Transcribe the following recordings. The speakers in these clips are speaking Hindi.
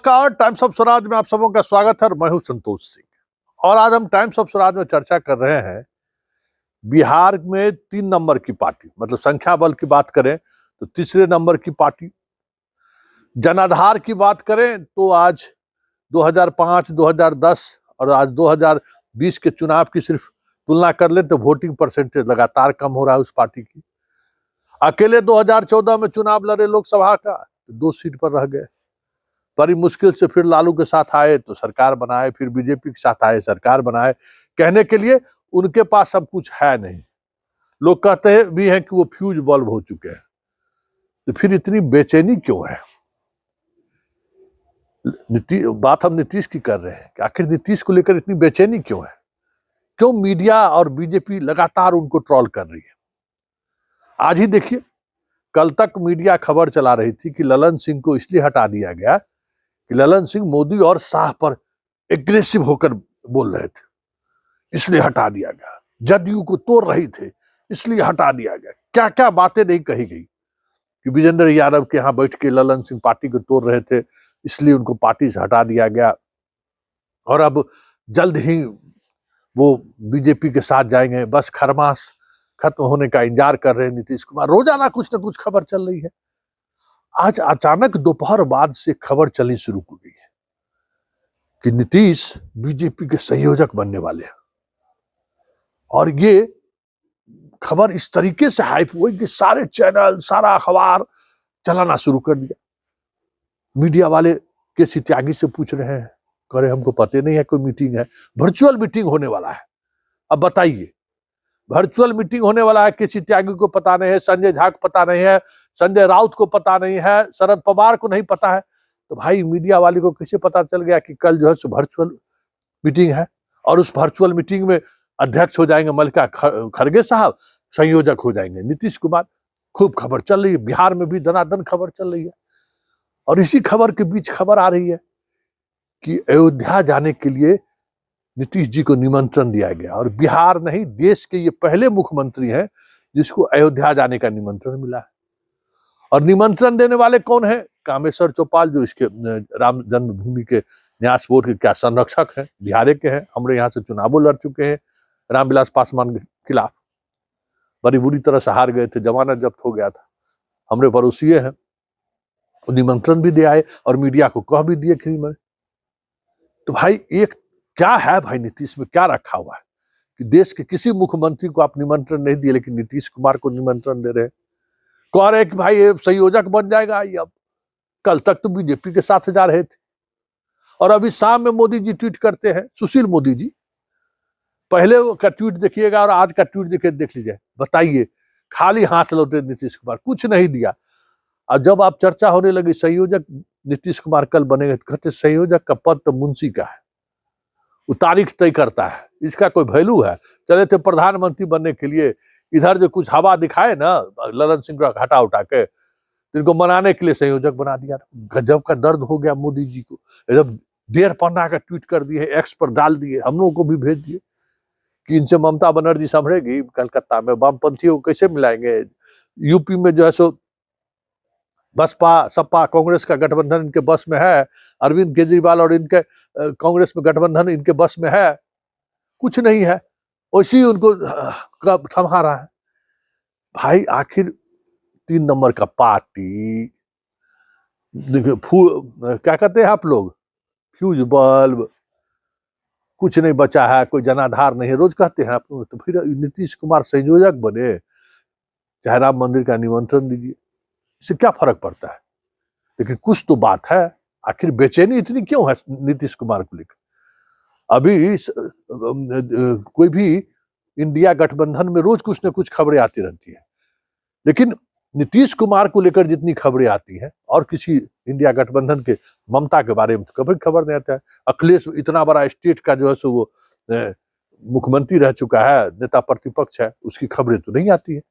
नमस्कार, टाइम्स ऑफ स्वराज में आप सबों का स्वागत है। मैं हूं संतोष सिंह और आज हम टाइम्स ऑफ स्वराज में चर्चा कर रहे हैं बिहार में 3 नंबर की पार्टी, मतलब संख्या बल की बात करें तो तीसरे नंबर की पार्टी। जनाधार की बात करें तो आज 2005, 2010 और आज 2020 के चुनाव की सिर्फ तुलना कर ले तो वोटिंग परसेंटेज लगातार कम हो रहा है उस पार्टी की। अकेले 2014 में चुनाव लड़े लोकसभा का, 2 सीट पर रह गए। बड़ी मुश्किल से फिर लालू के साथ आए तो सरकार बनाए, फिर बीजेपी के साथ आए सरकार बनाए। कहने के लिए उनके पास सब कुछ है नहीं। लोग कहते हैं भी हैं कि वो फ्यूज बल्ब हो चुके हैं। तो फिर इतनी बेचैनी क्यों है? बात हम नीतीश की कर रहे हैं कि आखिर नीतीश को लेकर इतनी बेचैनी क्यों है? क्यों मीडिया और बीजेपी लगातार उनको ट्रोल कर रही है? आज ही देखिए, कल तक मीडिया खबर चला रही थी कि ललन सिंह को इसलिए हटा दिया गया कि ललन सिंह मोदी और शाह पर एग्रेसिव होकर बोल रहे थे, इसलिए हटा दिया गया। जदयू को तोड़ रही थे, इसलिए हटा दिया गया। क्या क्या बातें नहीं कही गई कि विजेंद्र यादव के यहाँ बैठ के ललन सिंह पार्टी को तोड़ रहे थे, इसलिए उनको पार्टी से हटा दिया गया और अब जल्द ही वो बीजेपी के साथ जाएंगे। बस खरमास खत्म होने का इंतजार कर रहे हैं नीतीश कुमार। रोजाना कुछ ना कुछ खबर चल रही है। आज अचानक दोपहर बाद से खबर चलनी शुरू हो गई है कि नीतीश बीजेपी के संयोजक बनने वाले हैं और ये खबर इस तरीके से हाइप हुई कि सारे चैनल, सारा अखबार चलाना शुरू कर दिया। मीडिया वाले केसी त्यागी से पूछ रहे हैं, कह रहे हमको पता नहीं है कोई मीटिंग है, वर्चुअल मीटिंग होने वाला है। अब बताइए, वर्चुअल मीटिंग होने वाला है, केसी त्यागी को पता नहीं है, संजय झा को पता नहीं है, संजय राउत को पता नहीं है, शरद पवार को नहीं पता है, तो भाई मीडिया वाले को कैसे पता चल गया कि कल जो है सो वर्चुअल मीटिंग है और उस वर्चुअल मीटिंग में अध्यक्ष हो जाएंगे मल्लिकार्जुन खड़गे साहब, संयोजक हो जाएंगे नीतीश कुमार। खूब खबर चल रही है, बिहार में भी दनादन खबर चल रही है और इसी खबर के बीच खबर आ रही है कि अयोध्या जाने के लिए नीतीश जी को निमंत्रण दिया गया और बिहार नहीं, देश के ये पहले मुख्यमंत्री हैं जिसको अयोध्या जाने का निमंत्रण मिला है। और निमंत्रण देने वाले कौन है? कामेश्वर चौपाल, जो इसके राम जन्मभूमि के न्यास बोर्ड के क्या संरक्षक हैं, बिहार के हैं, हमारे यहाँ से चुनावों लड़ चुके हैं रामविलास पासवान के खिलाफ, बड़ी बुरी तरह से हार गए थे, जमानत जब्त हो गया था। हमारे पड़ोसी हैं, निमंत्रण भी दे आए और मीडिया को कह भी दिए कि तो भाई एक क्या है भाई, नीतीश में क्या रखा हुआ है कि देश के किसी मुख्यमंत्री को आप निमंत्रण नहीं दिए लेकिन नीतीश कुमार को निमंत्रण दे रहे हैं। कह रहे कि भाई ये संयोजक बन जाएगा। ये अब कल तक तो बीजेपी के साथ जा रहे थे और अभी शाम में मोदी जी ट्वीट करते हैं, सुशील मोदी जी। पहले का ट्वीट देखिएगा और आज का ट्वीट देख लीजिए। बताइए, खाली हाथ लौटे नीतीश कुमार, कुछ नहीं दिया। और जब आप चर्चा होने लगी संयोजक नीतीश कुमार कल बनेंगे, कहते संयोजक का पद तो मुंशी का है, वो तारीख तय करता है, इसका कोई वैल्यू है? चले थे प्रधानमंत्री बनने के लिए, इधर जो कुछ हवा दिखाए ना ललन सिंह का हटा उठा के, इनको मनाने के लिए संयोजक बना दिया। गजब का दर्द हो गया मोदी जी को। एकदम 1.5 पन्ना का ट्वीट कर दिए, एक्स पर डाल दिए, हम लोगों को भी भेज दिए कि इनसे ममता बनर्जी संभलेगी कलकत्ता में, वामपंथियों को कैसे मिलाएंगे? यूपी में जो है सो बसपा सपा कांग्रेस का गठबंधन इनके बस में है, अरविंद केजरीवाल और इनके कांग्रेस में गठबंधन इनके बस में है, कुछ नहीं है, वैसे ही उनको थमा रहा है। भाई आखिर 3 नंबर का पार्टी, क्या कहते हैं आप लोग, फ्यूज बल्ब, कुछ नहीं बचा है, कोई जनाधार नहीं है, रोज कहते हैं आप लोग। तो फिर नीतीश कुमार संयोजक बने, चाहे राम मंदिर का निमंत्रण दीजिए, इससे क्या फर्क पड़ता है? लेकिन कुछ तो बात है, आखिर बेचैनी इतनी क्यों है नीतीश कुमार को लेकर? अभी कोई भी इंडिया गठबंधन में रोज कुछ न कुछ खबरें आती रहती है, लेकिन नीतीश कुमार को लेकर जितनी खबरें आती हैं और किसी इंडिया गठबंधन के ममता के बारे में तो कभी खबर नहीं आता है। अखिलेश इतना बड़ा स्टेट का जो है सो वो मुख्यमंत्री रह चुका है, नेता प्रतिपक्ष है, उसकी खबरें तो नहीं आती है।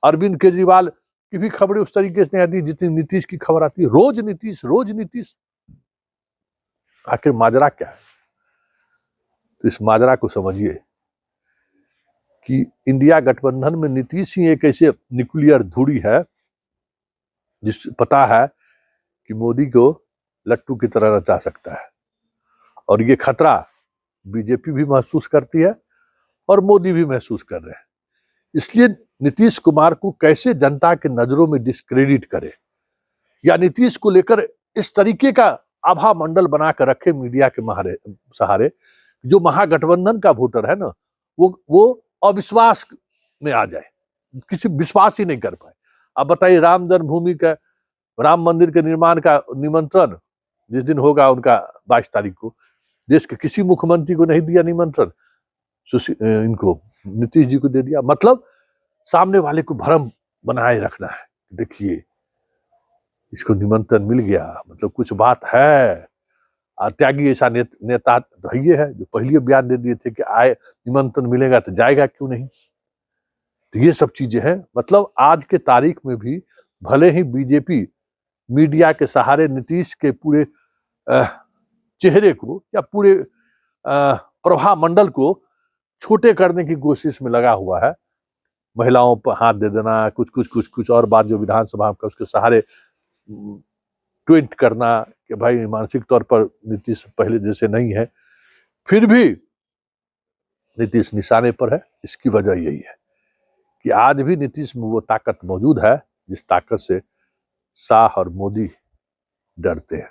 अरविंद केजरीवाल की भी खबरें उस तरीके से नहीं आती जितनी नीतीश की खबर आती है। रोज नीतीश, रोज नीतीश, आखिर माजरा क्या है? तो इस माजरा को समझिए कि इंडिया गठबंधन में नीतीश ही एक ऐसे न्यूक्लियर धुरी है जिस पता है कि मोदी को लट्टू की तरह नचा सकता है। और ये खतरा बीजेपी भी महसूस करती है और मोदी भी महसूस कर रहे हैं। इसलिए नीतीश कुमार को कैसे जनता के नजरों में डिस्क्रेडिट करे या नीतीश को लेकर इस तरीके का आभा मंडल बनाकर रखे मीडिया के सहारे, जो महागठबंधन का वोटर है ना, वो अविश्वास में आ जाए, किसी विश्वास ही नहीं कर पाए। अब बताइए, राम जन्मभूमि का, राम मंदिर के निर्माण का निमंत्रण जिस दिन होगा उनका 22 तारीख को, देश के किसी मुख्यमंत्री को नहीं दिया निमंत्रण, इनको नीतीश जी को दे दिया। मतलब सामने वाले को भ्रम बनाए रखना है, देखिए इसको निमंत्रण मिल गया, मतलब कुछ बात है। त्यागी ऐसा नेता ये है जो पहले बयान दे दिए थे कि आए निमंत्रण मिलेगा तो जाएगा क्यों नहीं। तो ये सब चीजें हैं। मतलब आज के तारीख में भी भले ही बीजेपी मीडिया के सहारे नीतीश के पूरे चेहरे को या पूरे प्रभा मंडल को छोटे करने की कोशिश में लगा हुआ है, महिलाओं पर हाथ दे देना, कुछ और बात जो विधानसभा का उसके सहारे ट्वीट करना कि भाई मानसिक तौर पर नीतीश पहले जैसे नहीं है, फिर भी नीतीश निशाने पर है। इसकी वजह यही है कि आज भी नीतीश में वो ताकत मौजूद है जिस ताकत से शाह और मोदी डरते हैं।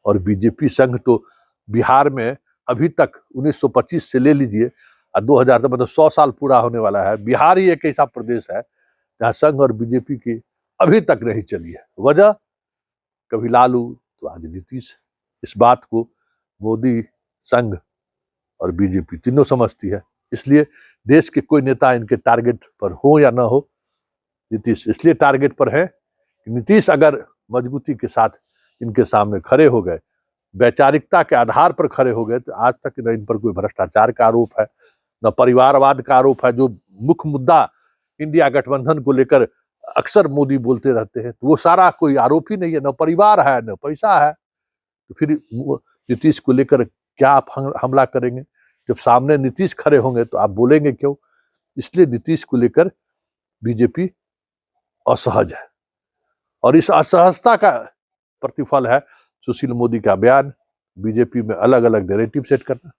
और बीजेपी संघ तो बिहार में अभी तक 1925 से ले लीजिए 2000 तक, मतलब 100 साल पूरा होने वाला है। बिहार ही एक ऐसा प्रदेश है जहां संघ और बीजेपी की अभी तक नहीं चली है। वजह कभी लालू तो आज नीतीश। इस बात को मोदी, संघ और बीजेपी तीनों समझती है। इसलिए देश के कोई नेता इनके टारगेट पर हो या ना हो, नीतीश इसलिए टारगेट पर है कि नीतीश अगर मजबूती के साथ इनके सामने खड़े हो गए, वैचारिकता के आधार पर खड़े हो गए, तो आज तक न इन पर कोई भ्रष्टाचार का आरोप है, न परिवारवाद का आरोप है, जो मुख्य मुद्दा इंडिया गठबंधन को लेकर अक्सर मोदी बोलते रहते हैं, तो वो सारा कोई आरोप ही नहीं है। न परिवार है, न पैसा है, तो फिर नीतीश को लेकर क्या आप हमला करेंगे? जब सामने नीतीश खड़े होंगे तो आप बोलेंगे क्यों? इसलिए नीतीश को लेकर बीजेपी असहज है और इस असहजता का प्रतिफल है सुशील मोदी का बयान, बीजेपी में अलग अलग नैरेटिव सेट करना।